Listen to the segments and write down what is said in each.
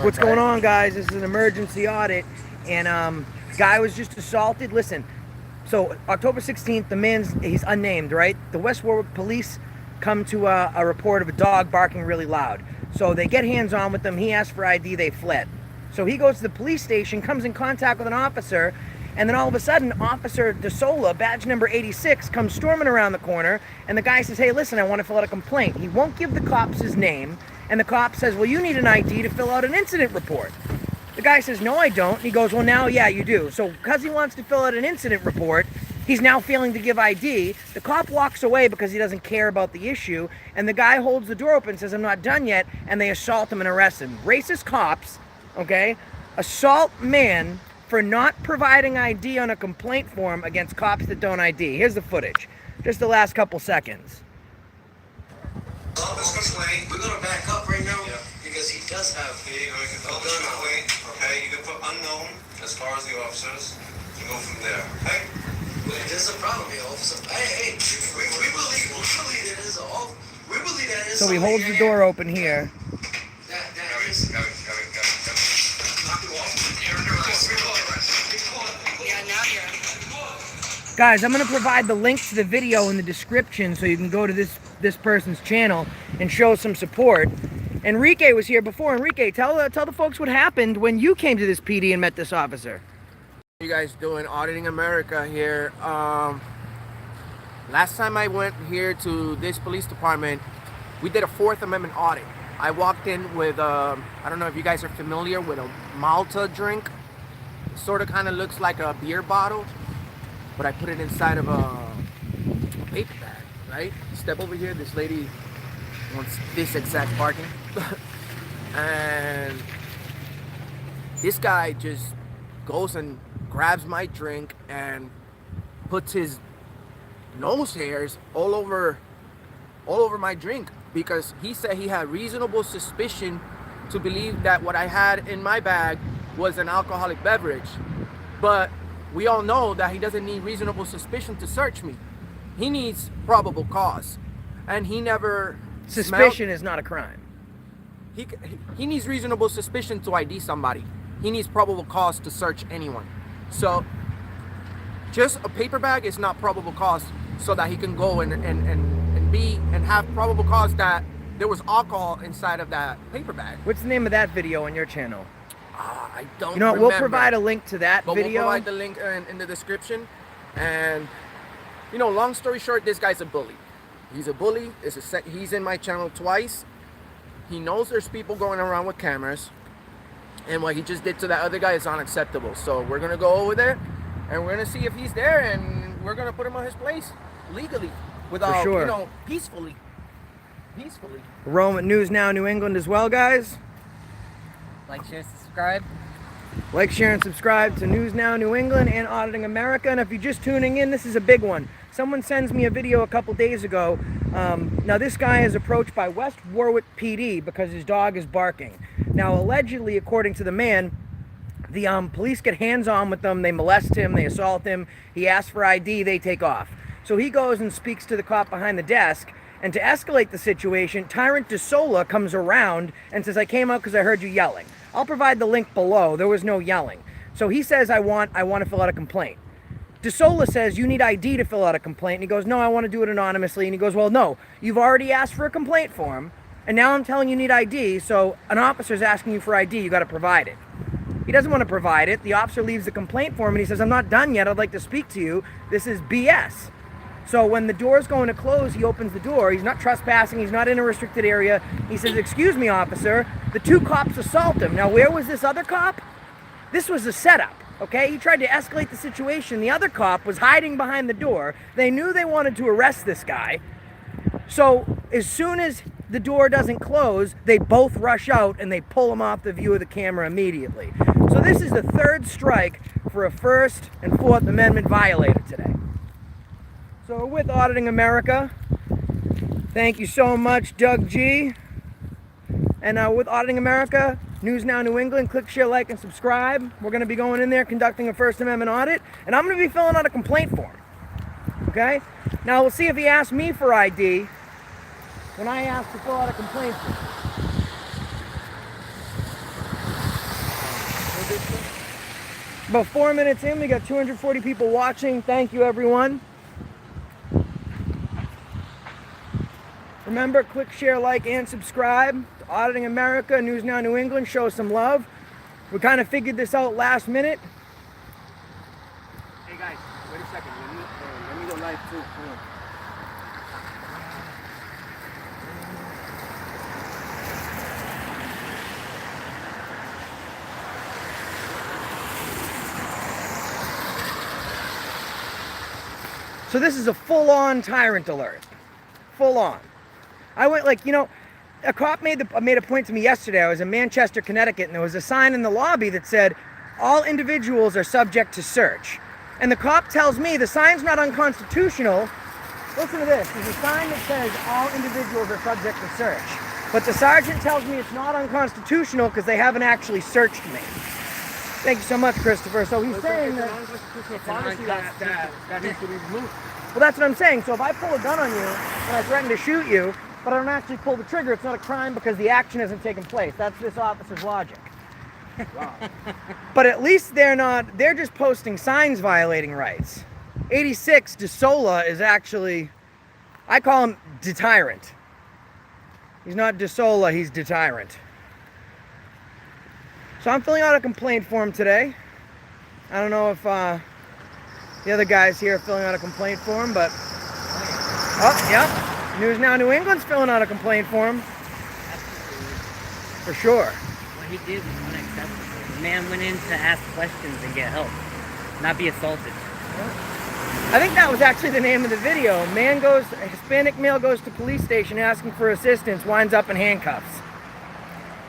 What's going on, guys? This is an emergency audit, and guy was just assaulted. Listen, so October 16th, he's unnamed, right? The West Warwick Police come to a report of a dog barking really loud. So they get hands-on with him. He asked for ID. They fled. So he goes to the police station, comes in contact with an officer, and then all of a sudden, Officer DeSola, badge number 86, comes storming around the corner, and the guy says, hey, listen, I want to fill out a complaint. He won't give the cops his name, and the cop says, well, you need an ID to fill out an incident report. The guy says, no, I don't. And he goes, well, now, yeah, you do. So because he wants to fill out an incident report, he's now failing to give ID. The cop walks away because he doesn't care about the issue, and the guy holds the door open and says, I'm not done yet, and they assault him and arrest him. Racist cops, okay, assault man for not providing ID on a complaint form against cops that don't ID. Here's the footage. Just the last couple seconds. Office complaint. We're going to back up right now because he does have you can fill this complaint, okay? You can put unknown as far as the officers and go from there, okay? There's a problem here, officer. Hey, we believe that is all. We believe that is. So he holds the door open here. That is. Knock it off. Yeah, now you're. Guys, I'm going to provide the link to the video in the description so you can go to this person's channel and show some support. Enrique was here before. Enrique, tell the folks what happened when you came to this PD and met this officer. What you guys doing? Auditing America here. Last time I went here to this police department, we did a Fourth Amendment audit. I walked in with I don't know if you guys are familiar with a Malta drink. It sort of kind of looks like a beer bottle, but I put it inside of a paper bag, right? Step over here. This lady wants this exact parking. And this guy just goes and grabs my drink and puts his nose hairs all over my drink because he said he had reasonable suspicion to believe that what I had in my bag was an alcoholic beverage. But we all know that he doesn't need reasonable suspicion to search me. He needs probable cause. And he never Suspicion is not a crime. He needs reasonable suspicion to ID somebody. He needs probable cause to search anyone. So just a paper bag is not probable cause so that he can go and have probable cause that there was alcohol inside of that paper bag. What's the name of that video on your channel? I don't You know, remember. we'll provide a link to that video. We'll provide the link in the description. And, you know, long story short, this guy's a bully. He's a bully. He's in my channel twice. He knows there's people going around with cameras. And what he just did to that other guy is unacceptable. So we're going to go over there and we're going to see if he's there, and we're going to put him on his place legally, without, sure. you know, peacefully. Rome News Now New England as well, guys. Like, share, subscribe. Like, share, and subscribe to News Now New England and Auditing America. And if you're just tuning in, this is a big one. Someone sends me a video a couple days ago. Now, this guy is approached by West Warwick PD because his dog is barking. Now, allegedly, according to the man, the police get hands-on with them. They molest him. They assault him. He asks for ID. They take off. So he goes and speaks to the cop behind the desk. And to escalate the situation, Tyrant DeSola comes around and says, I came out because I heard you yelling. I'll provide the link below. There was no yelling. So he says, I want to fill out a complaint. DeSola says, you need ID to fill out a complaint. And he goes, no, I want to do it anonymously. And he goes, well, no, you've already asked for a complaint form. And now I'm telling you need ID. So an officer's asking you for ID. You got to provide it. He doesn't want to provide it. The officer leaves the complaint form and he says, I'm not done yet. I'd like to speak to you. This is BS. So when the door's going to close, he opens the door. He's not trespassing. He's not in a restricted area. He says, excuse me, officer. The two cops assault him. Now, where was this other cop? This was a setup, okay? He tried to escalate the situation. The other cop was hiding behind the door. They knew they wanted to arrest this guy. So as soon as the door doesn't close, they both rush out and they pull him off the view of the camera immediately. So this is the third strike for a First and Fourth Amendment violator today. So with Auditing America, thank you so much, Doug G. And with Auditing America, News Now New England, click, share, like, and subscribe. We're going to be going in there conducting a First Amendment audit, and I'm going to be filling out a complaint form. Okay? Now we'll see if he asks me for ID when I ask to fill out a complaint form. About 4 minutes in, we got 240 people watching. Thank you, everyone. Remember, click, share, like, and subscribe to Auditing America, News Now New England. Show us some love. We kind of figured this out last minute. Hey guys, wait a second. Let me go live too. Come on. So this is a full-on tyrant alert. Full on. I went like, you know, a cop made a point to me yesterday. I was in Manchester, Connecticut, and there was a sign in the lobby that said, all individuals are subject to search. And the cop tells me the sign's not unconstitutional. Listen to this. There's a sign that says all individuals are subject to search. But the sergeant tells me it's not unconstitutional because they haven't actually searched me. Thank you so much, Christopher. So he's saying that That needs to be removed. well, that's what I'm saying. So if I pull a gun on you and I threaten to shoot you, but I don't actually pull the trigger, it's not a crime because the action hasn't taken place. That's this officer's logic. Wow. But at least they're just posting signs violating rights. 86, DeSola is actually, I call him detyrant. He's not DeSola, he's detyrant. So I'm filling out a complaint form today. I don't know if the other guys here are filling out a complaint form, but... Oh, yep. News Now New England's filling out a complaint form. For sure. What he did was unacceptable. The man went in to ask questions and get help, not be assaulted. I think that was actually the name of the video. A Hispanic male goes to police station asking for assistance, winds up in handcuffs.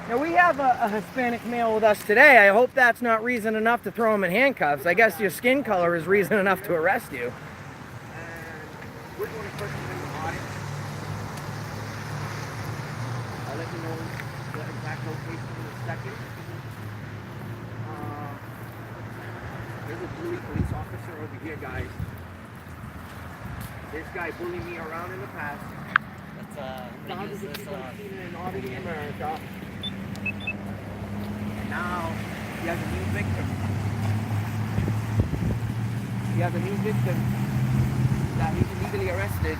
Now we have a Hispanic male with us today. I hope that's not reason enough to throw him in handcuffs. I guess your skin color is reason enough to arrest you. We're going to put him in the audit. I'll let you know the exact location in a second. There's a bully police officer over here, guys. This guy bullied me around in the past. Let's use this In Auditing America. And now he has a new victim. He has a new victim that he's illegally arrested.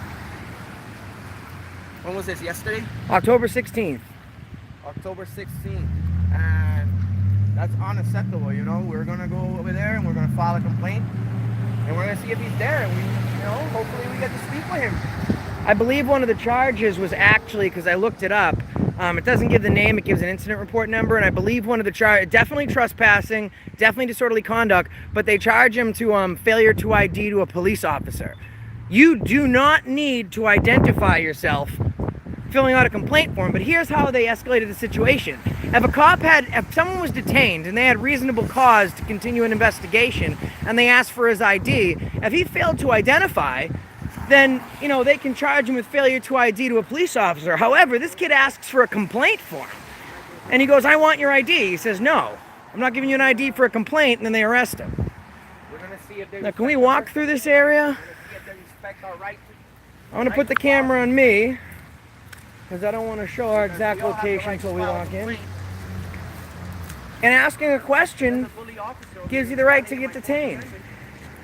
When was this? Yesterday? October 16th. October 16th. And that's unacceptable, you know. We're gonna go over there and we're gonna file a complaint. And we're gonna see if he's there. And hopefully we get to speak with him. I believe one of the charges was actually, because I looked it up, it doesn't give the name, it gives an incident report number, and I believe one of the charges, definitely trespassing, definitely disorderly conduct, but they charge him to failure to ID to a police officer. You do not need to identify yourself filling out a complaint form, but here's how they escalated the situation. If someone was detained and they had reasonable cause to continue an investigation and they asked for his ID, if he failed to identify, then, they can charge him with failure to ID to a police officer. However, this kid asks for a complaint form. And he goes, I want your ID. He says, no, I'm not giving you an ID for a complaint, and then they arrest him. We're gonna see if they Now, can we walk through this area? I'm going to put the camera on me, because I don't want to show our exact location until we walk in. And asking a question gives you the right to get detained.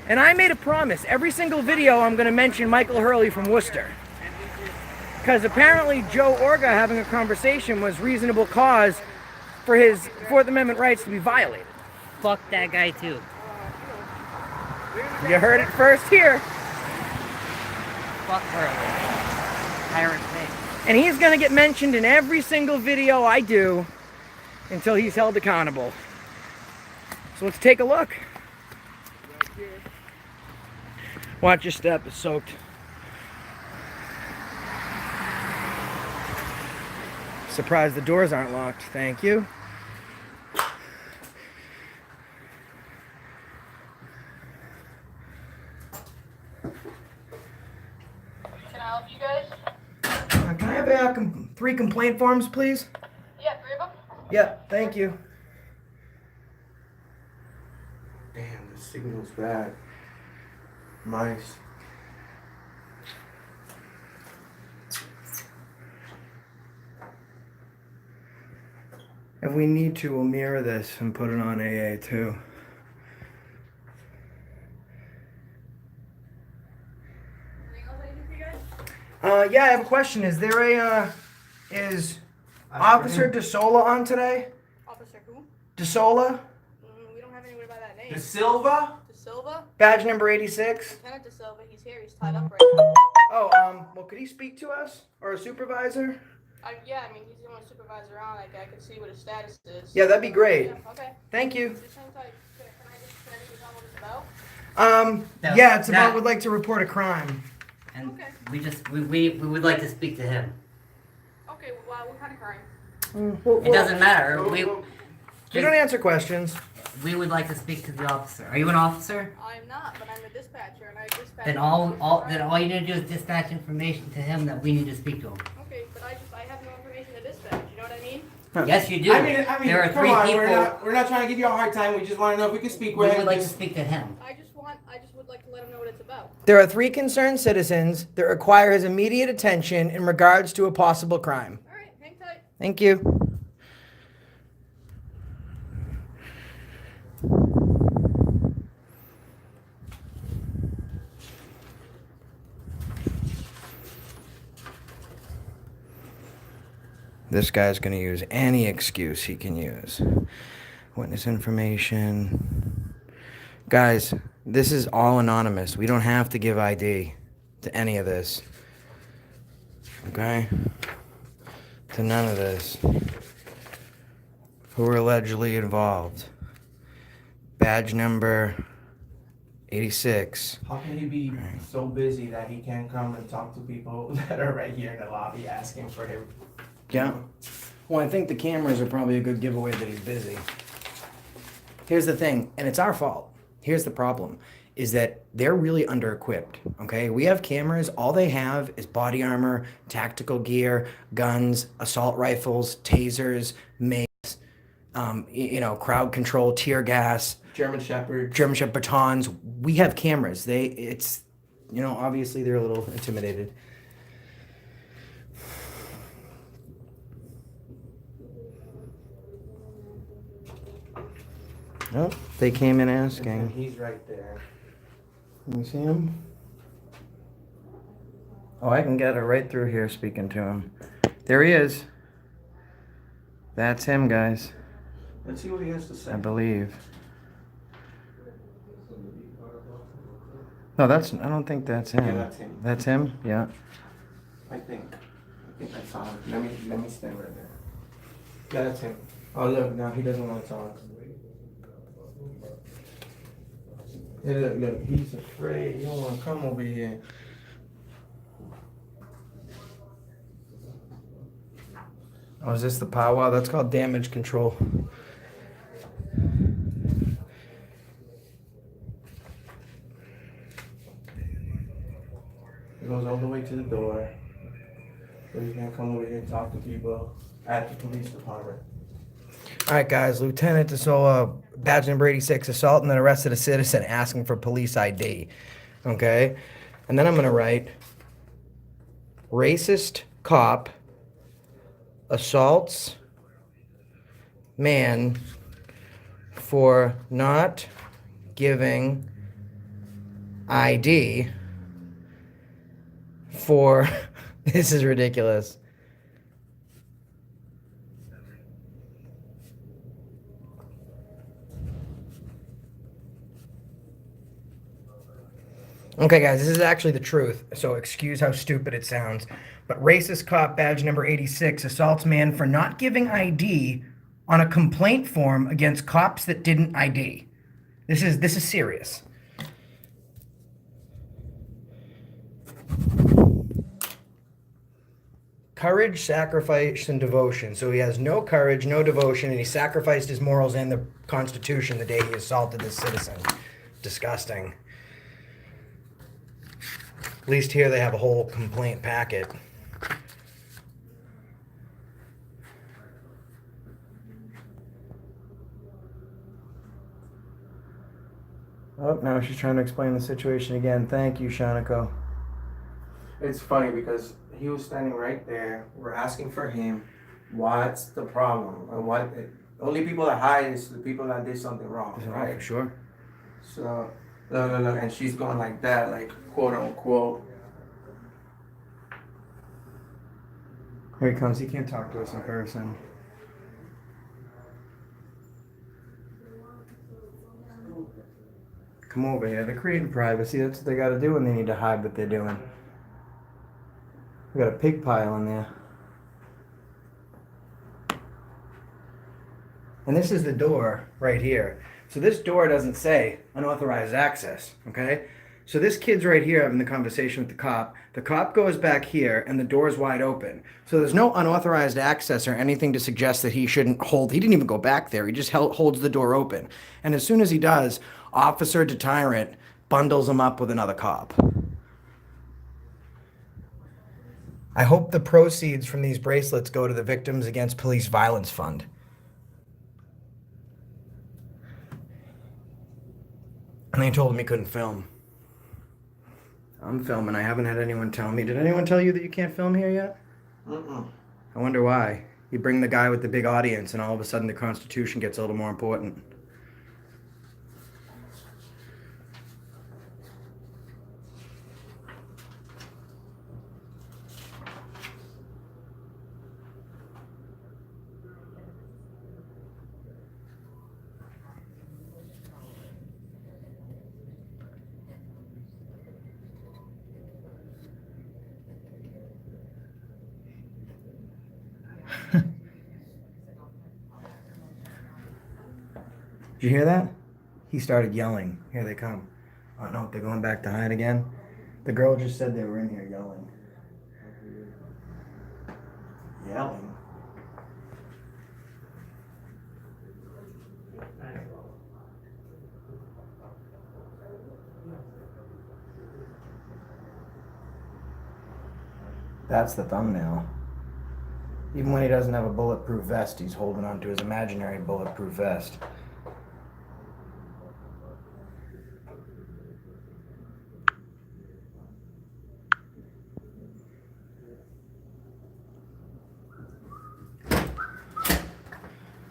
And I made a promise. Every single video I'm going to mention Michael Hurley from Worcester. Because apparently Joe Orga having a conversation was reasonable cause for his Fourth Amendment rights to be violated. Fuck that guy too. You heard it first here. Fuck her. Tyrant thing. And he's going to get mentioned in every single video I do until he's held accountable. So let's take a look. Watch your step, it's soaked. Surprised the doors aren't locked. Thank you. Can I help you guys? Can I have 3 complaint forms, please? Yeah, 3 of them. Yeah, thank you. Damn, the signal's bad. Nice. If we need to, we'll mirror this and put it on AA too. Yeah, I have a question. Is there is Officer DeSola on today? Officer who? DeSola? We don't have anyone by that name. De Silva? De Silva? Badge number 86? Lieutenant De Silva, he's here. He's tied up right now. Oh, well, could he speak to us? Or a supervisor? Yeah, I mean, he's the only supervisor on. Like, I could see what his status is. Yeah, that'd be great. Yeah, okay. Thank you. Just hang tight. Can I just tell what it's about? Yeah, it's about would like to report a crime. And Okay. we would like to speak to him. Okay, well, what kind of crime? It doesn't matter. You don't answer questions. We would like to speak to the officer. Are you an officer? I'm not, but I'm a dispatcher, and I dispatch. Then all you need to do is dispatch information to him that we need to speak to him. Okay, but I have no information to dispatch. You know what I mean? Yes, you do. I mean, there are come three on, people. we're not trying to give you a hard time. We just want to know if we can speak We with him. would like to speak to him. I just would like to let him know what it's about. There are 3 concerned citizens that require his immediate attention in regards to a possible crime. All right, hang tight. Thank you. This guy's going to use any excuse he can use. Witness information. Guys, this is all anonymous. We don't have to give ID to any of this. Okay? To none of this. Who are allegedly involved. Badge number 86. How can he be so busy that he can't come and talk to people that are right here in the lobby asking for him? Yeah. Well, I think the cameras are probably a good giveaway that he's busy. Here's the thing, and it's our fault. Here's the problem, is that they're really under-equipped, okay? We have cameras. All they have is body armor, tactical gear, guns, assault rifles, tasers, mace, crowd control, tear gas, German Shepherd. batons. We have cameras. Obviously they're a little intimidated. Oh, they came in asking. He's right there. Can you see him? Oh, I can get it right through here speaking to him. There he is. That's him, guys. Let's see what he has to say. I believe. No, I don't think that's him. Yeah, that's him. That's him? Yeah. I think I saw him. Let me stand right there. Yeah, that's him. Oh look, now he doesn't want to talk. Yeah, look, he's afraid. He don't want to come over here. Oh, is this the powwow? That's called damage control. He goes all the way to the door. So he can't come over here and talk to people at the police department. All right, guys. Lieutenant DeSola, badge number 86, assault and then arrested a citizen asking for police ID. Okay? And then I'm going to write racist cop assaults man for not giving ID for this is ridiculous. Okay, guys, this is actually the truth, so excuse how stupid it sounds. But racist cop badge number 86 assaults man for not giving ID on a complaint form against cops that didn't ID. This is serious. Courage, sacrifice, and devotion. So he has no courage, no devotion, and he sacrificed his morals and the Constitution the day he assaulted this citizen. Disgusting. At least here they have a whole complaint packet. Oh, now she's trying to explain the situation again. Thank you, Shaniko. It's funny because he was standing right there. We're asking for him. what's the problem? And what, only people that hide is the people that did something wrong, For right? sure. So, look, and she's going like that, like, quote unquote. Here he comes. He can't talk to us in person. Come over here. They're creating privacy. That's what they got to do when they need to hide what they're doing. We got a pig pile in there. And this is the door right here. So this door doesn't say unauthorized access, okay? So this kid's right here having the conversation with the cop. The cop goes back here and the door's wide open. So there's no unauthorized access or anything to suggest that he shouldn't hold. He didn't even go back there. He just holds the door open. And as soon as he does, Officer Deterrent bundles him up with another cop. I hope the proceeds from these bracelets go to the Victims Against Police Violence Fund. And they told him he couldn't film. I'm filming. I haven't had anyone tell me. Did anyone tell you that you can't film here yet? I wonder why. You bring the guy with the big audience and all of a sudden the Constitution gets a little more important. Did you hear that? He started yelling. Here they come. Oh no, they're going back to hide again. The girl just said they were in here yelling. Yelling? That's the thumbnail. Even when he doesn't have a bulletproof vest, he's holding on to his imaginary bulletproof vest.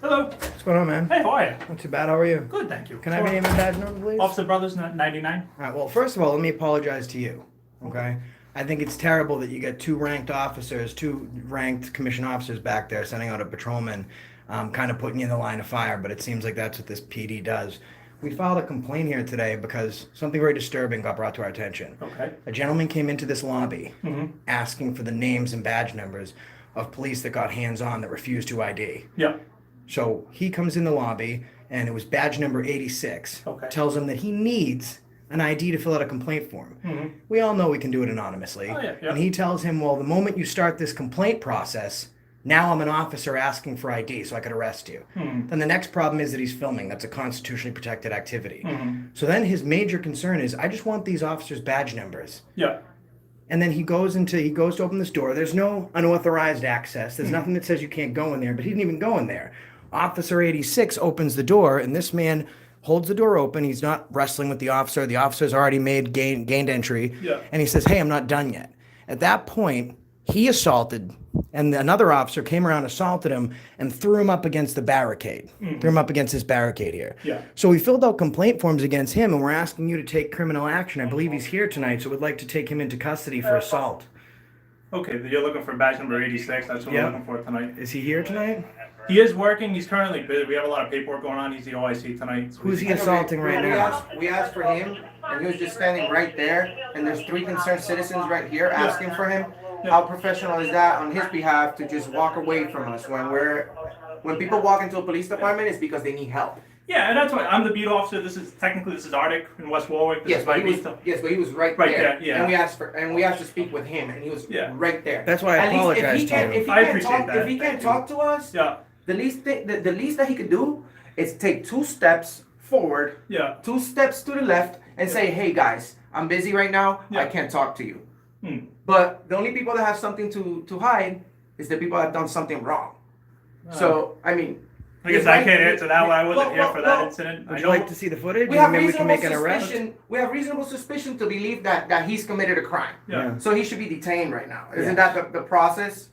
Hello. What's going on, man? Hey, how are you? Not too bad. How are you? Good, thank you. Can I have your name and badge number, please? Officer Brothers 99. All right, well, first of all, let me apologize to you, okay? I think it's terrible that you get two ranked commission officers back there sending out a patrolman, kind of putting you in the line of fire, but it seems like that's what this PD does. We filed a complaint here today because something very disturbing got brought to our attention. Okay. A gentleman came into this lobby asking for the names and badge numbers of police that got hands-on that refused to ID. Yeah. So he comes in the lobby, and it was badge number 86. Okay. Tells him that he needs an ID to fill out a complaint form. We all know we can do it anonymously. Oh, yeah. And he tells him, well, the moment you start this complaint process, now I'm an officer asking for ID, so I could arrest you. Then the next problem is that he's filming. That's a constitutionally protected activity. So then his major concern is, I just want these officers' badge numbers. Yeah. And then he goes to open this door. There's no unauthorized access. There's nothing that says you can't go in there, but he didn't even go in there. Officer 86 opens the door, and this man holds the door open. He's not wrestling with the officer. The officer's already gained entry. Yeah. And he says, hey, I'm not done yet. At that point, he assaulted, and another officer came around, assaulted him, and threw him up against the barricade. Threw him up against this barricade here. Yeah. So we filled out complaint forms against him, and we're asking you to take criminal action. I believe he's here tonight, so we'd like to take him into custody for assault. Okay, you're looking for badge number 86. That's what Yeah. we're looking for tonight. Is he here tonight? He is working. He's currently busy. We have a lot of paperwork going on. He's the OIC tonight. So Who's he assaulting right now? We asked for him, and he was just standing right there, and there's 3 concerned citizens right here asking for him. How professional is that on his behalf to just walk away from us when people walk into a police department, it's because they need help. Yeah, and that's why I'm the beat officer. This is Arctic in West Warwick. This Yes, is but my he was beat. right Right there. there, yeah. And we asked to speak with him, and he was Yeah. right there. That's why I At least apologize to you. If he I can't appreciate talk, that. if he can't talk to us, Yeah. the least that he could do is take 2 steps forward, Yeah. 2 steps to the left, and say, "Hey guys, I'm busy right now. Yeah. I can't talk to you." Hmm. But the only people that have something to hide is the people that have done something wrong. So I mean, I guess I can't answer that one. I wasn't here for that well, incident. Would I you know. like to see the footage? we have Maybe we can reasonable make an arrest. suspicion. We have reasonable suspicion to believe that he's committed a crime. Yeah. So he should be detained right now. Isn't Yeah. that the process?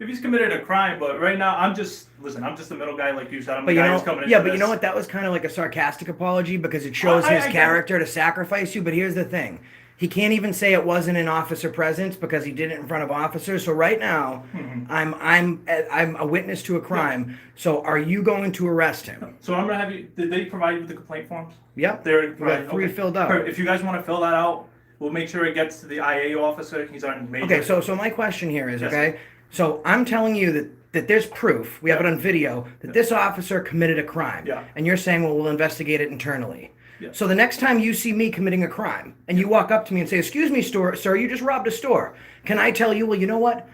if he's committed a crime, but right now I'm just the middle guy, like you said. I'm But the you guy know, who's coming. yeah, into but you know this. what? That was kind of like a sarcastic apology because it shows I his get it. character to sacrifice you. But here's the thing: he can't even say it wasn't in officer presence because he did it in front of officers. So right now, I'm a witness to a crime. So are you going to arrest him? So I'm gonna have you. Did they provide you with the complaint forms? Yep. They're We got 3 filled out. Perfect. If you guys want to fill that out, we'll make sure it gets to the IA officer. He's on major. Okay, so my question here is, Yes. okay, so I'm telling you that there's proof, we have it on video, that this officer committed a crime. Yeah. And you're saying, well, we'll investigate it internally. Yeah. So the next time you see me committing a crime, and you walk up to me and say, excuse me, sir, you just robbed a store, can I tell you, well, you know what?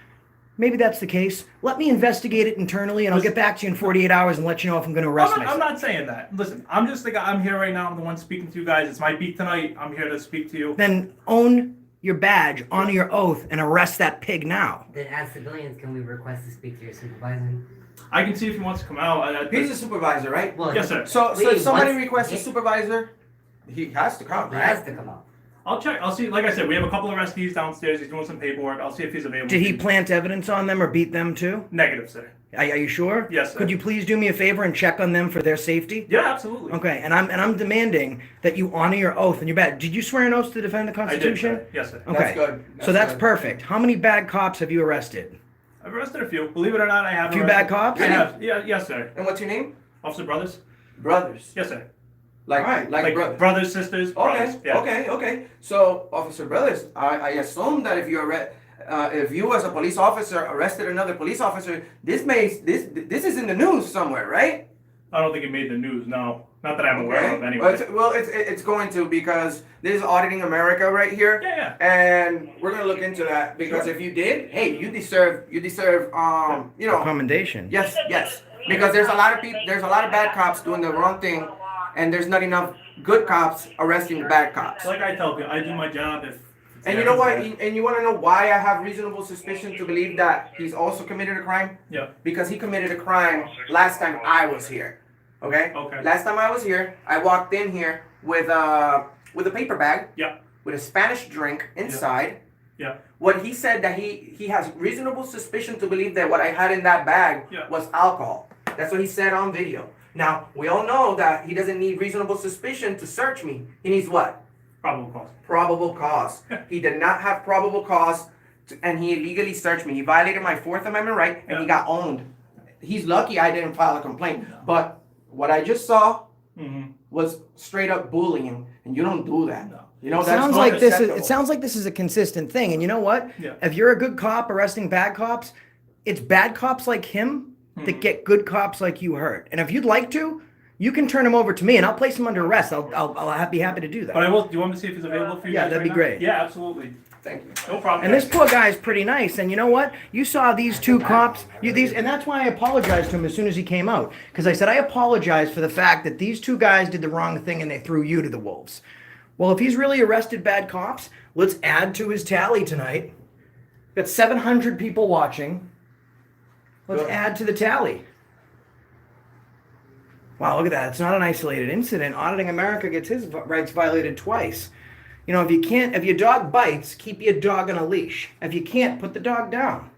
Maybe that's the case. Let me investigate it internally, and I'll get back to you in 48 hours and let you know if I'm going to arrest myself. I'm not saying that. Listen, I'm just the guy. I'm here right now. I'm the one speaking to you guys. It's my beat tonight. I'm here to speak to you. Then own your badge, honor your oath, and arrest that pig now. Then as civilians, can we request to speak to your supervisor? I can see if he wants to come out. He's a supervisor, right? Well, Yes, sir. So Wait, if somebody what's- requests a supervisor, he has to come, he right? has to come out. I'll check. I'll see. Like I said, we have a couple of arrestees downstairs. He's doing some paperwork. I'll see if he's available. Did he plant evidence on them or beat them too? Negative, sir. Are you sure? Yes, sir. Could you please do me a favor and check on them for their safety? Yeah, absolutely. Okay, and I'm demanding that you honor your oath and your badge. Did you swear an oath to defend the I did, Constitution? sir. Yes, sir. Okay. That's good. So that's good. perfect. How many bad cops have you arrested? I've arrested a few. Believe it or not, I have. A few arrested- bad cops? I have. Yeah. Yes, sir. And what's your name? Officer Brothers. Brothers. Yes, sir. Like, Alright. like, brothers. brothers, sisters. Brothers. Okay, Yeah. okay. So, Officer Brothers, I assume that if you as a police officer arrested another police officer, this is in the news somewhere, right? I don't think it made the news. No, not that I'm aware of. Anyway. Well, it's going to because this is Auditing America right here. Yeah. And we're gonna look into that because if you did, hey, you deserve Commendation. Yes. Because there's a lot of bad cops doing the wrong thing, and there's not enough good cops arresting the bad cops. Like I tell people, I do my job. And you know what? And you want to know why I have reasonable suspicion to believe that he's also committed a crime? Yeah. Because he committed a crime last time I was here. Okay? Okay. Last time I was here, I walked in here with a paper bag. Yeah. With a Spanish drink inside. Yeah. What he said that he has reasonable suspicion to believe that what I had in that bag was alcohol. That's what he said on video. Now, we all know that he doesn't need reasonable suspicion to search me. He needs what? Probable cause. Probable cause. He did not have probable cause, and he illegally searched me. He violated my Fourth Amendment right, and he got owned. He's lucky I didn't file a complaint. But what I just saw was straight up bullying, and you don't do that. No. You know, It that's sounds like this is. unacceptable. It sounds like this is a consistent thing. And you know what? Yeah. If you're a good cop arresting bad cops, it's bad cops like him that get good cops like you hurt. And if you'd like to, you can turn him over to me, and I'll place him under arrest. I'll be happy to do that. But I will. Do you want me to see if he's available for you? Yeah, guys that'd be right great. now? Yeah, absolutely. Thank you. No problem. And this poor guy's pretty nice. And you know what? You saw these two cops. And that's why I apologized to him as soon as he came out. Because I said I apologize for the fact that these two guys did the wrong thing and they threw you to the wolves. Well, if he's really arrested bad cops, let's add to his tally tonight. We've got 700 people watching. Let's Good. add to the tally. Wow, look at that. It's not an isolated incident. Auditing America gets his rights violated twice. You know, if your dog bites, keep your dog on a leash. If you can't, put the dog down.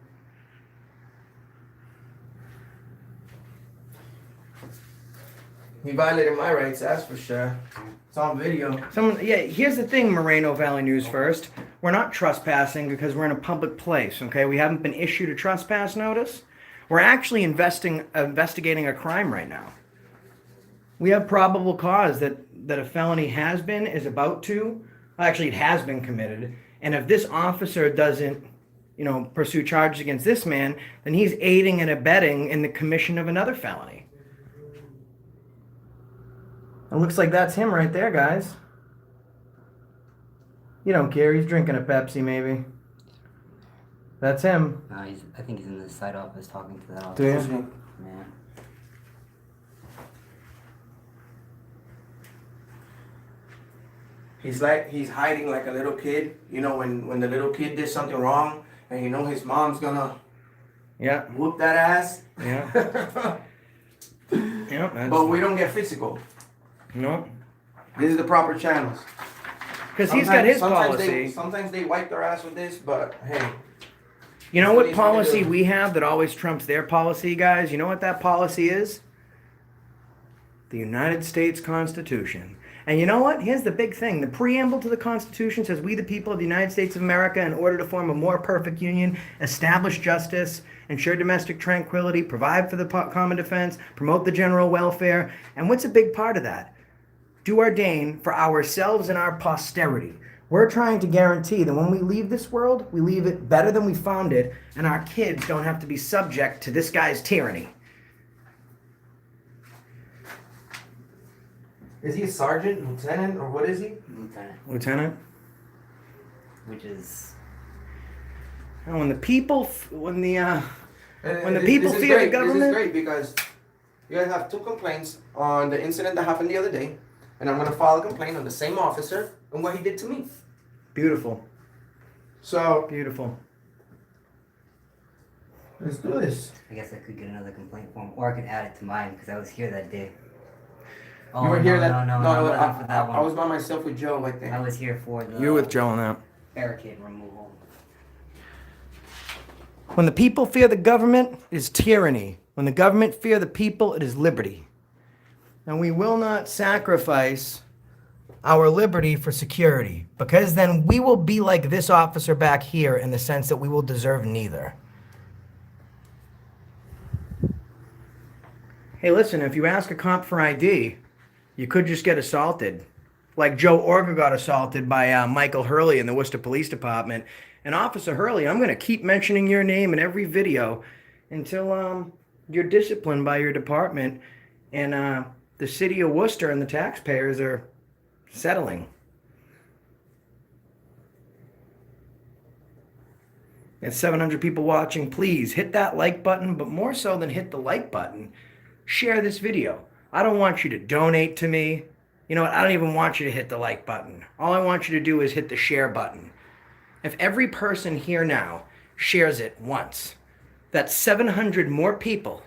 He violated my rights, that's for sure. It's on video. Here's the thing, Moreno Valley News First. We're not trespassing because we're in a public place, okay? We haven't been issued a trespass notice. We're actually investigating a crime right now. We have probable cause that a felony is about to, actually it has been committed. And if this officer doesn't, pursue charges against this man, then he's aiding and abetting in the commission of another felony. It looks like that's him right there, guys. You don't care. He's drinking a Pepsi, maybe. That's him. No, I think he's in the side office talking to that Do officer. you? Yeah. He's hiding like a little kid. You know, when the little kid did something wrong, and his mom's gonna whoop that ass. Yeah. Yeah. But we don't get physical. No. This is the proper channels. Because he's got his sometimes policy. Sometimes they wipe their ass with this, but hey. You know what policy we have that always trumps their policy, guys? You know what that policy is? The United States Constitution. And you know what? Here's the big thing. The preamble to the Constitution says, "We, the people of the United States of America, in order to form a more perfect union, establish justice, ensure domestic tranquility, provide for the common defense, promote the general welfare." And what's a big part of that? Do ordain for ourselves and our posterity. We're trying to guarantee that when we leave this world, we leave it better than we found it, and our kids don't have to be subject to this guy's tyranny. Is he a sergeant, lieutenant, or what is he? Lieutenant. Lieutenant? Which is... And when the people, when the This people is fear the great. government... This is great because you guys have 2 complaints on the incident that happened the other day, and I'm going to file a complaint on the same officer and what he did to me. Beautiful. So, Beautiful. let's do this. I guess I could get another complaint form, or I could add it to mine, because I was here that day. Oh, You were here no, that... No, No, I wasn't for that one. I was by myself with Joe, I think. I was here for the You're with Joe on that. barricade removal. When the people fear the government, it is tyranny. When the government fear the people, it is liberty. And we will not sacrifice our liberty for security, because then we will be like this officer back here in the sense that we will deserve neither. Hey, listen, if you ask a cop for ID, you could just get assaulted. Like Joe Orga got assaulted by Michael Hurley in the Worcester Police Department. And Officer Hurley, I'm going to keep mentioning your name in every video until you're disciplined by your department and the city of Worcester and the taxpayers are settling. And 700 people watching, please hit that like button, but more so than hit the like button, share this video. I don't want you to donate to me. You know what? I don't even want you to hit the like button. All I want you to do is hit the share button. If every person here now shares it once, that's 700 more people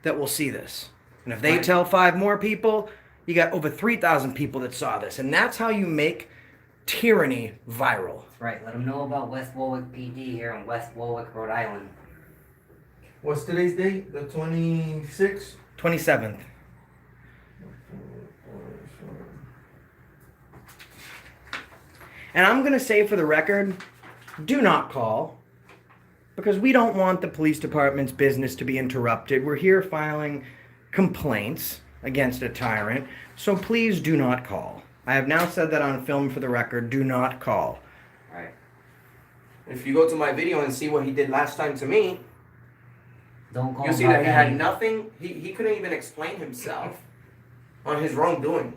that will see this. And if they tell 5 more people, you got over 3,000 people that saw this. And that's how you make tyranny viral. Right, let them know about West Warwick PD here in West Warwick, Rhode Island. What's today's date? The 26th? 27th. And I'm going to say for the record, do not call, because we don't want the police department's business to be interrupted. We're here filing complaints against a tyrant, so please do not call. I have now said that on film for the record, do not call. Right. If you go to my video and see what he did last time to me, Don't call you'll see about that he had nothing, he couldn't even explain himself on his wrongdoing.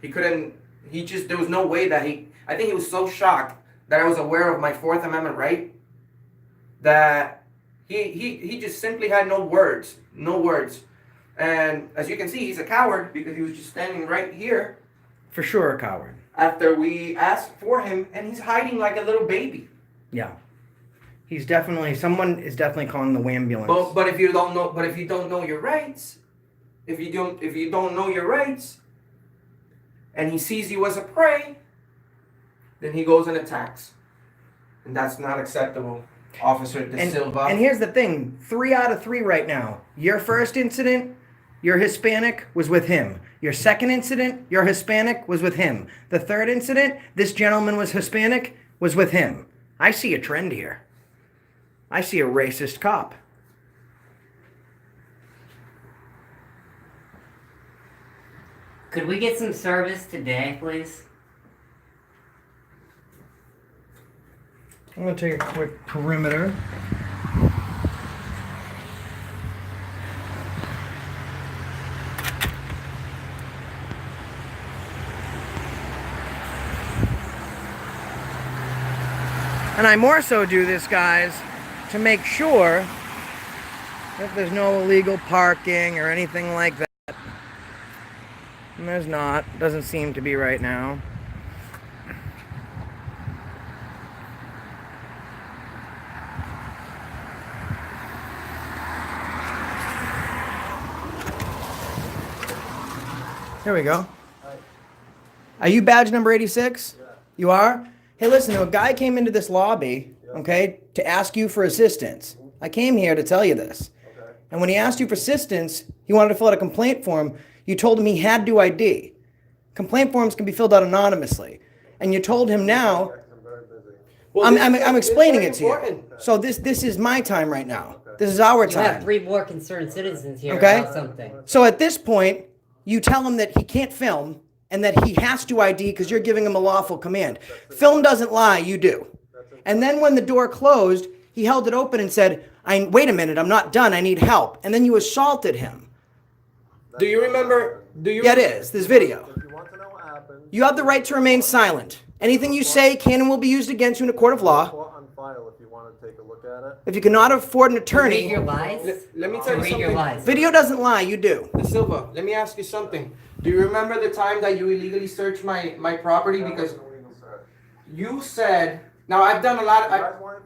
There was no way that I think he was so shocked that I was aware of my 4th Amendment right that he just simply had no words. And as you can see, he's a coward because he was just standing right here For sure a coward. after we asked for him, and he's hiding like a little baby. Yeah. Someone is definitely calling the wambulance. But if you don't know your rights, if you don't know your rights, and he sees you as a prey, then he goes and attacks, and that's not acceptable, Officer De Silva. And here's the thing: 3 out of 3 right now. Your first incident, you're Hispanic, was with him. Your second incident, you're Hispanic, was with him. The third incident, this gentleman was Hispanic, was with him. I see a trend here. I see a racist cop. Could we get some service today, please? I'm going to take a quick perimeter. And I more so do this, guys, to make sure that there's no illegal parking or anything like that. And there's not. Doesn't seem to be right now. There we go. Are you badge number 86? Yeah. You are? Hey, listen, a guy came into this lobby okay, to ask you for assistance. I came here to tell you this. Okay. And when he asked you for assistance, he wanted to fill out a complaint form. You told him he had to ID. Complaint forms can be filled out anonymously. And you told him now, I'm very busy. Well, I'm explaining it to you. important. So this is my time right now. This is our You have time. 3 more concerned citizens here Okay. about something. So at this point, you tell him that he can't film and that he has to ID because you're giving him a lawful command. Film doesn't lie, you do. And then when the door closed, he held it open and said, wait a minute, I'm not done, I need help. And then you assaulted him. Do you remember? Yeah, it is. There's video. If you want to know what happened, You have the right to remain silent. Anything you say can and will be used against you in a court of law. report on file if you want to take a look at it. If you cannot afford an Read attorney, your lies. Let me tell you Read your something. lies. video doesn't lie, you do. De Silva, let me ask you something. Do you remember the time that you illegally searched my property because That was an illegal search. you said? Now I've done a lot.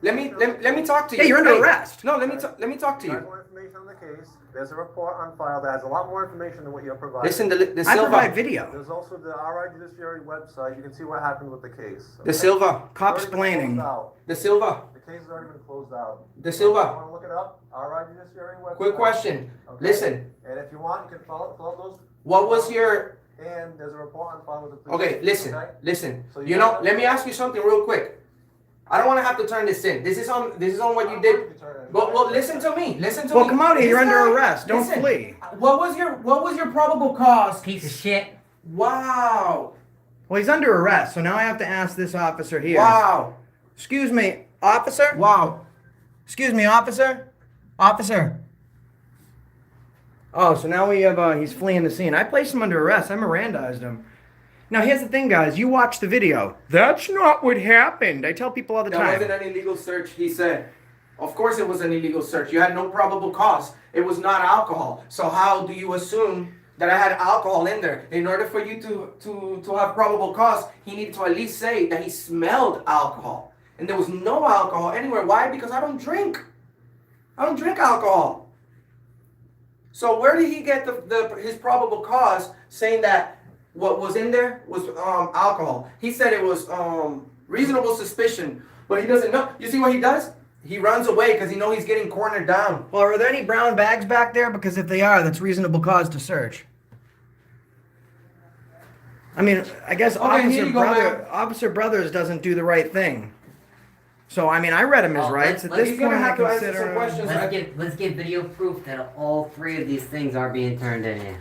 Let me talk to you. Hey, you're under Hey, arrest. No, let me talk to You guys you. want information on the case? There's a report on file that has a lot more information than what you're providing. Listen, De I provide Silva. video. There's also the RI Judiciary website. You can see what happened with the case. De Silva. Cops It's already been planning. closed out. De Silva. The case has already been closed out. De Silva. You want to look it up? RI Judiciary website. Quick question. Okay. Listen. And if you want, you can fill out those. What was your? And there's a report on file with the police. Okay, listen, Okay? listen. So you You know, got- let me ask you something real quick. I don't want to have to turn this in. This is on what you did. Well, listen to me. Listen to me. Well, come out here, you're This under guy- arrest. Don't listen. flee. What was your probable cause? Piece of shit. Wow. Well, he's under arrest, so now I have to ask this officer here. Wow. Excuse me, officer? Wow. Excuse me, officer? Officer? Oh, so now we have, he's fleeing the scene. I placed him under arrest. I Mirandized him. Now, here's the thing, guys. You watch the video. That's not what happened. I tell people all the That time. wasn't an illegal search, he said. Of course it was an illegal search. You had no probable cause. It was not alcohol. So how do you assume that I had alcohol in there? In order for you to have probable cause, he needed to at least say that he smelled alcohol. And there was no alcohol anywhere. Why? Because I don't drink. I don't drink alcohol. So where did he get his probable cause saying that what was in there was alcohol? He said it was reasonable suspicion, but he doesn't know. You see what he does? He runs away because he knows he's getting cornered down. Well, are there any brown bags back there? Because if they are, that's reasonable cause to search. I mean, I guess Okay, here you go, man. Officer Brothers doesn't do the right thing. So, I mean, I read him his Oh, rights. At let's- this He's point, gonna I have to answer consider some him- questions. Let's get video proof that all 3 of these things are being turned in here.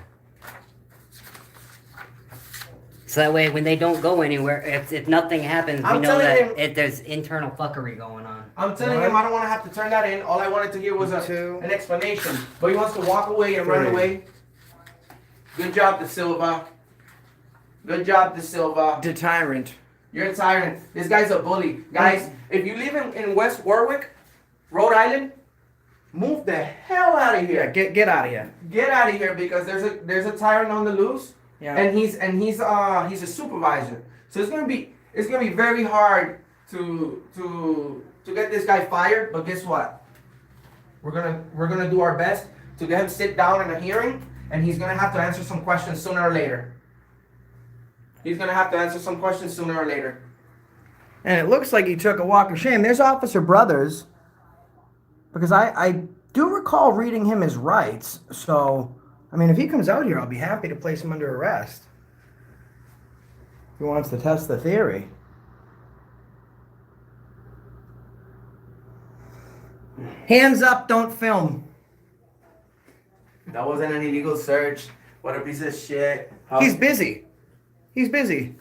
So that way, when they don't go anywhere, if nothing happens, we I'm know telling that him- there's internal fuckery going on. I'm telling him I don't want to have to turn that in. All I wanted to hear was Two. an explanation. But he wants to walk away and run Three. away. Good job, De Silva. Good job, De Silva. The tyrant. You're a tyrant. This guy's a bully. Guys, if you live in West Warwick, Rhode Island, move the hell out of Yeah, here. get out of here. Get out of here because there's a tyrant on the loose. Yeah. And he's a supervisor. So it's gonna be very hard to get this guy fired. But guess what? We're gonna do our best to get him sit down in a hearing, and he's gonna have to answer some questions sooner or later. He's gonna have to answer some questions sooner or later. And it looks like he took a walk of shame. There's Officer Brothers. Because I do recall reading him his rights. So, I mean, if he comes out here, I'll be happy to place him under arrest. If he wants to test the theory. Hands up, don't film. That wasn't an illegal search. What a piece of shit. He's busy. He's busy.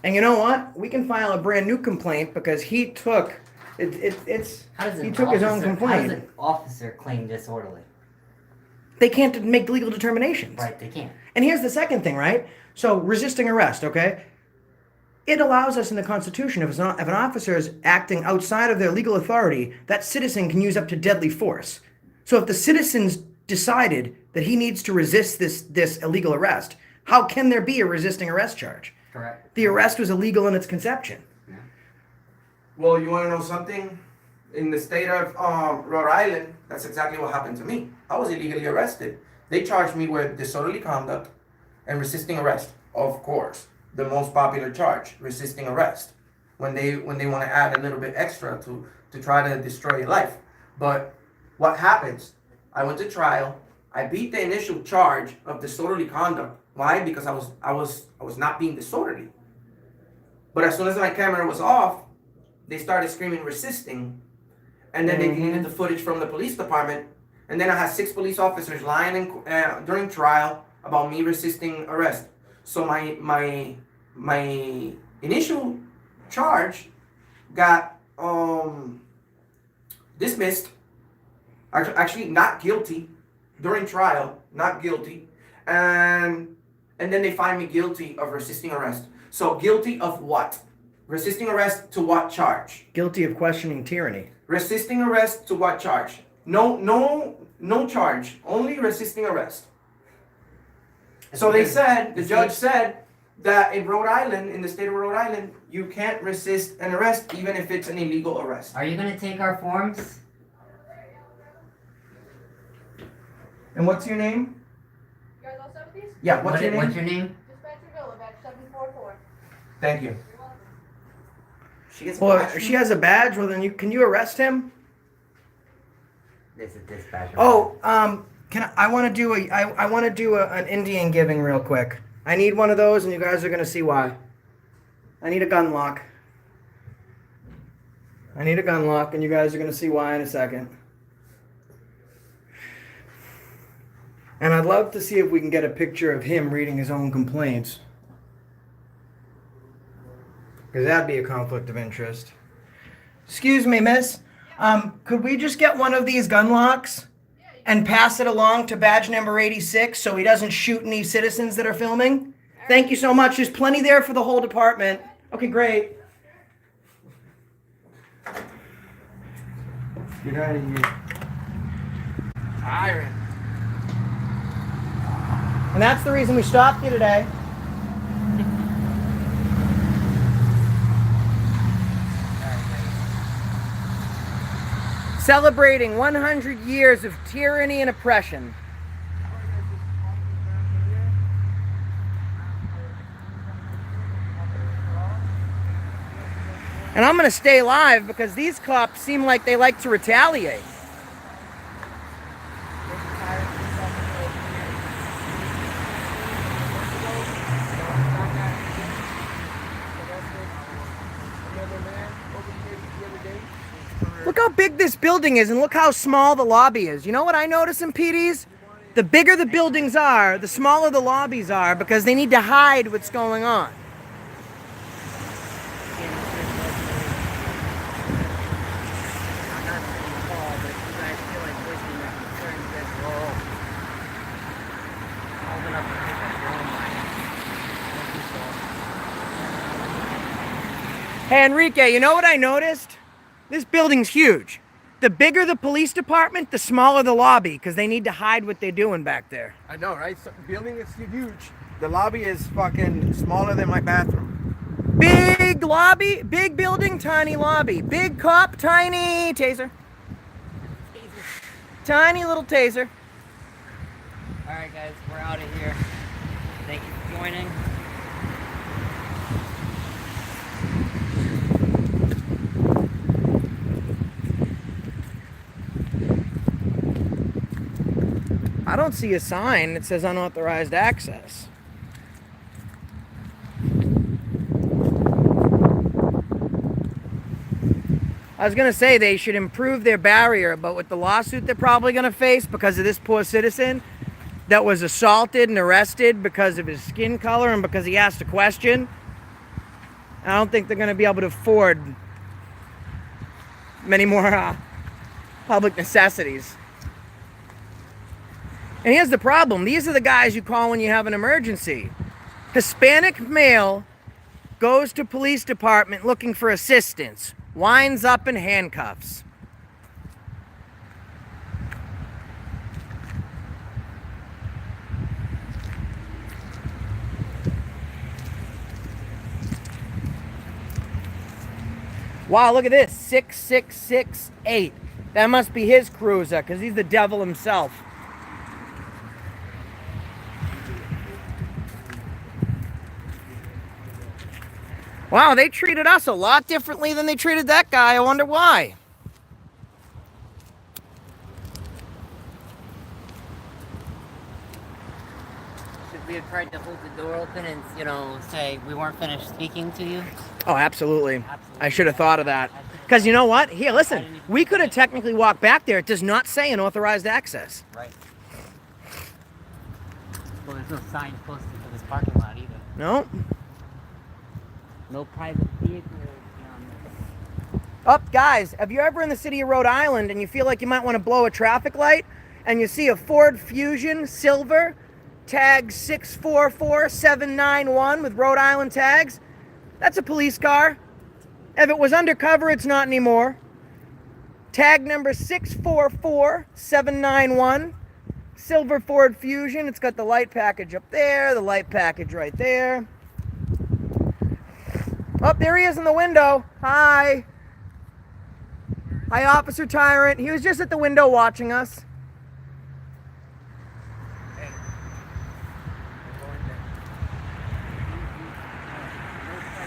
And you know what? We can file a brand new complaint because he took How does he an took his own officer- How complaint. does an officer claim disorderly? They can't make legal determinations. Right, they can't. And here's the second thing, right? So resisting arrest, okay? It allows us in the Constitution, if an officer is acting outside of their legal authority, that citizen can use up to deadly force. So if the citizens decided that he needs to resist this illegal arrest, how can there be a resisting arrest charge? Correct. The arrest was illegal in its conception. Well, you want to know something? In the state of Rhode Island, that's exactly what happened to me. I was illegally arrested. They charged me with disorderly conduct and resisting arrest. Of course, the most popular charge, resisting arrest. when they want to add a little bit extra to try to destroy your life. But what happens? I went to trial. I beat the initial charge of disorderly conduct. Why? Because I was not being disorderly. But as soon as my camera was off, they started screaming resisting, and then they deleted the footage from the police department. And then I had 6 police officers lying during trial about me resisting arrest. So my initial charge got dismissed. Actually, not guilty during trial, not guilty, and then they find me guilty of resisting arrest. So guilty of what? Resisting arrest to what charge? Guilty of questioning tyranny. Resisting arrest to what charge? No charge. Only resisting arrest. So they said, the judge said that in Rhode Island, in the state of Rhode Island, you can't resist an arrest even if it's an illegal arrest. Are you gonna take our forms? And what's your name? You guys all set with these? Yeah, what's your name? What's your name? Dispatcher Villa, badge 744. Thank you. You're welcome. She gets Well, if she has a badge, well then can you arrest him? This is dispatcher. Oh, I want to do an Indian giving real quick. I need one of those, and you guys are gonna see why. I need a gun lock. I need a gun lock, and you guys are gonna see why in a second. And I'd love to see if we can get a picture of him reading his own complaints. Because that'd be a conflict of interest. Excuse me, miss. Could we just get one of these gun locks and pass it along to badge number 86 so he doesn't shoot any citizens that are filming? Thank you so much. There's plenty there for the whole department. Okay, great. Get out of here. Tyrant. And that's the reason we stopped you today. Celebrating 100 years of tyranny and oppression. And I'm going to stay live because these cops seem like they like to retaliate. Look how big this building is and look how small the lobby is. You know what I notice in PDs? The bigger the buildings are, the smaller the lobbies are because they need to hide what's going on. Hey Enrique, you know what I noticed? This building's huge. The bigger the police department, the smaller the lobby, because they need to hide what they're doing back there. I know, right? So, building is huge. The lobby is fucking smaller than my bathroom. Big lobby, big building, tiny lobby. Big cop, tiny taser. Tiny little taser. Alright guys, we're out of here. Thank you for joining. I don't see a sign that says unauthorized access. I was going to say they should improve their barrier, but with the lawsuit they're probably going to face because of this poor citizen that was assaulted and arrested because of his skin color and because he asked a question, I don't think they're going to be able to afford many more public necessities. And here's the problem. These are the guys you call when you have an emergency. Hispanic male goes to police department looking for assistance. Winds up in handcuffs. Wow, look at this. 6668. That must be his cruiser because he's the devil himself. Wow, they treated us a lot differently than they treated that guy. I wonder why. Should we have tried to hold the door open and, you know, say we weren't finished speaking to you? Oh, absolutely. Absolutely. I should have thought of that. Because you know what? Here, listen. We could have technically walked back there. It does not say unauthorized access. Right. Well, there's no sign posted for this parking lot either. No. No private vehicles beyond this. Up, guys, if you're ever in the city of Rhode Island and you feel like you might want to blow a traffic light and you see a Ford Fusion Silver tag 644791 with Rhode Island tags, that's a police car. If it was undercover, it's not anymore. Tag number 644791, silver Ford Fusion. It's got the light package up there, the light package right there. Oh, there he is in the window. Hi. Hi, Officer Tyrant. He was just at the window watching us.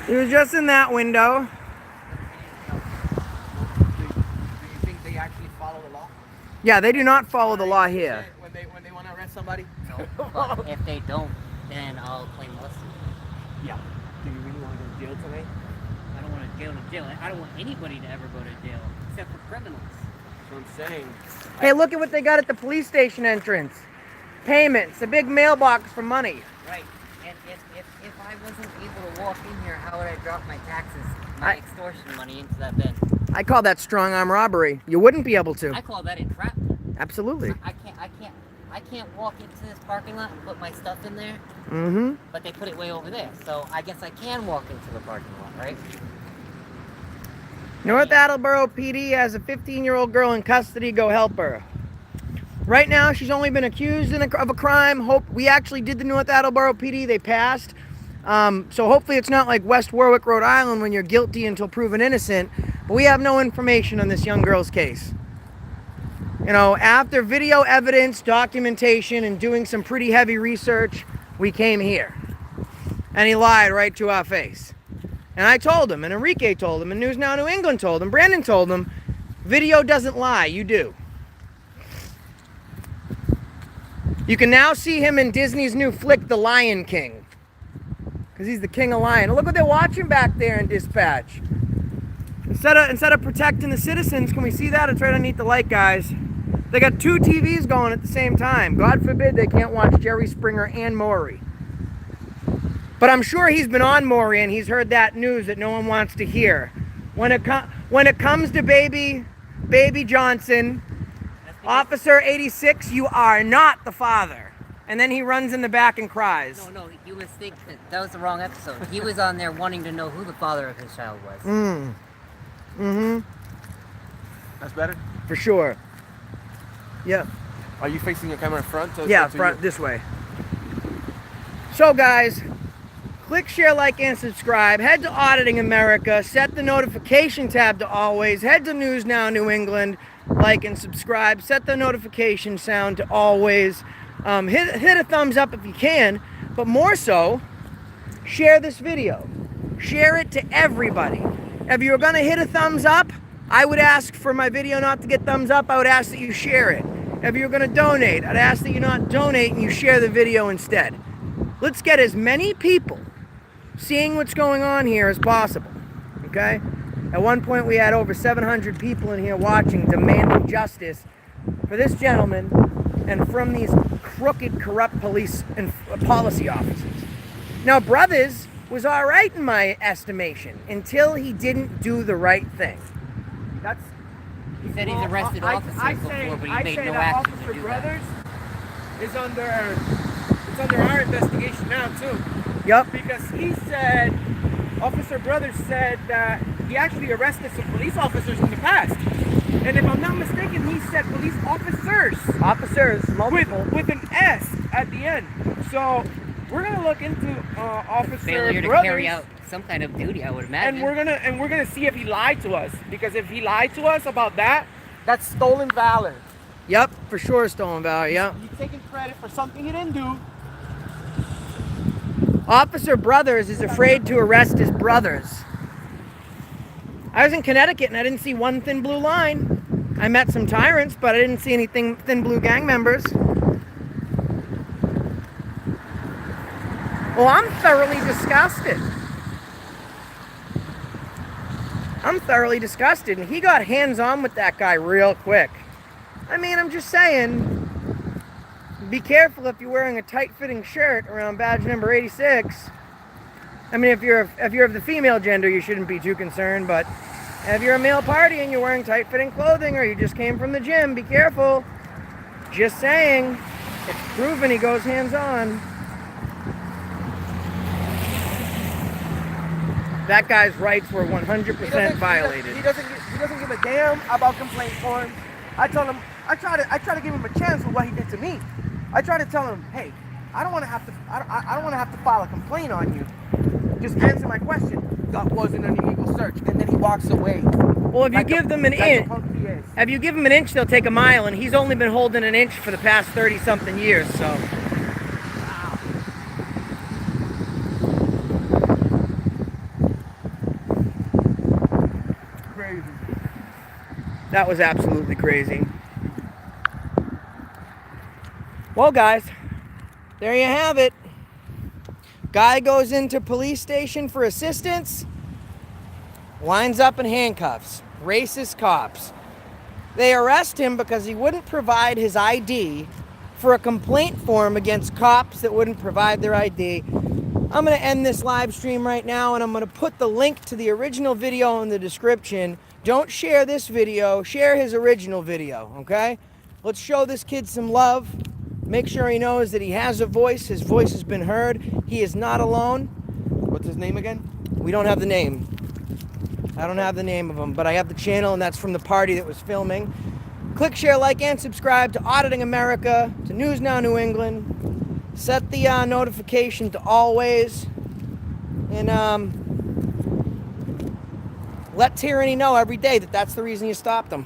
He was just in that window. Do you think they actually follow the law? Yeah, they do not follow the law here. When they want to arrest somebody? No. But if they don't, then I'll claim lawsuit. Yeah. Do you really want to go to jail tonight? I don't want to go to jail. I don't want anybody to ever go to jail, except for criminals. That's what I'm saying. Hey, look at what they got at the police station entrance. Payments, a big mailbox for money. Right. And if I wasn't able to walk in here, how would I drop my taxes, my extortion money into that bin? I call that strong arm robbery. You wouldn't be able to. I call that entrapment. Absolutely. I can't walk into this parking lot and put my stuff in there. Mm-hmm. But they put it way over there, so I guess I can walk into the parking lot, right? North Attleboro PD has a 15-year-old girl in custody. Go help her. Right now, she's only been accused of a crime. We actually did the North Attleboro PD. They passed. So hopefully it's not like West Warwick, Rhode Island, when you're guilty until proven innocent. But we have no information on this young girl's case. You know, after video evidence, documentation, and doing some pretty heavy research, we came here. And he lied right to our face. And I told him, and Enrique told him, and News Now New England told him, Brandon told him, video doesn't lie, you do. You can now see him in Disney's new flick, The Lion King. Because he's the king of lion. Look what they're watching back there in dispatch. Instead of protecting the citizens, can we see that? It's right underneath the light, guys. They got two TVs going at the same time. God forbid they can't watch Jerry Springer and Maury. But I'm sure he's been on Maury and he's heard that news that no one wants to hear. When it comes to baby Johnson, Officer 86, you are not the father. And then he runs in the back and cries. No, you mistake. That was the wrong episode. He was on there wanting to know who the father of his child was. Mm-hmm. That's better? For sure. Yeah. Are you facing your camera in front? Yeah, front, this way. So guys, click, share, like, and subscribe. Head to Auditing America. Set the notification tab to always. Head to News Now New England. Like and subscribe. Set the notification sound to always. Hit a thumbs up if you can. But more so, share this video. Share it to everybody. If you're going to hit a thumbs up, I would ask for my video not to get thumbs up. I would ask that you share it. If you're going to donate, I'd ask that you not donate and you share the video instead. Let's get as many people seeing what's going on here as possible. Okay? At one point, we had over 700 people in here watching, demanding justice for this gentleman and from these crooked, corrupt police and policy officers. Now, Brothers was all right in my estimation until he didn't do the right thing. That's. He said he's arrested officers before, but he made no action to do Brothers is under our investigation now too. Yep. Because he said, Officer Brothers said that he actually arrested some police officers in the past. And if I'm not mistaken, he said police officers. Officers, multiple. With an S at the end. So we're gonna look into Officer failure to Brothers, carry out some kind of duty, I would imagine. and we're gonna see if he lied to us. Because if he lied to us about that, That's stolen valor. Yep, for sure stolen valor, yep. he's taking credit for something he didn't do. Officer Brothers is afraid to arrest his brothers. I was in Connecticut and I didn't see one thin blue line. I met some tyrants, but I didn't see any thin blue gang members. Well, I'm thoroughly disgusted. I'm thoroughly disgusted, and he got hands-on with that guy real quick. I mean, I'm just saying, be careful if you're wearing a tight-fitting shirt around badge number 86. I mean, if you're of the female gender, you shouldn't be too concerned, but if you're a male party and you're wearing tight-fitting clothing, or you just came from the gym, be careful. Just saying, it's proven he goes hands-on. That guy's rights were 100% violated. He doesn't give a damn about complaint forms. I try to give him a chance for what he did to me. I try to tell him, hey, I don't want to have to file a complaint on you. Just answer my question. That wasn't an illegal search, and then he walks away. Well, if you give them an inch, they'll take a mile, and he's only been holding an inch for the past 30-something years. So. That was absolutely crazy. Well, guys, there you have it. Guy goes into police station for assistance, winds up in handcuffs. Racist cops. They arrest him because he wouldn't provide his ID for a complaint form against cops that wouldn't provide their ID. I'm going to end this live stream right now, and I'm going to put the link to the original video in the description. Don't share this video, share his original video, okay? Let's show this kid some love. Make sure he knows that he has a voice. His voice has been heard. He is not alone. What's his name again? We don't have the name. I don't have the name of him, but I have the channel, and that's from the party that was filming. Click, share, like, and subscribe to Auditing America, to News Now New England. Set the notification to always. And let Tyranny know every day that that's the reason you stopped them.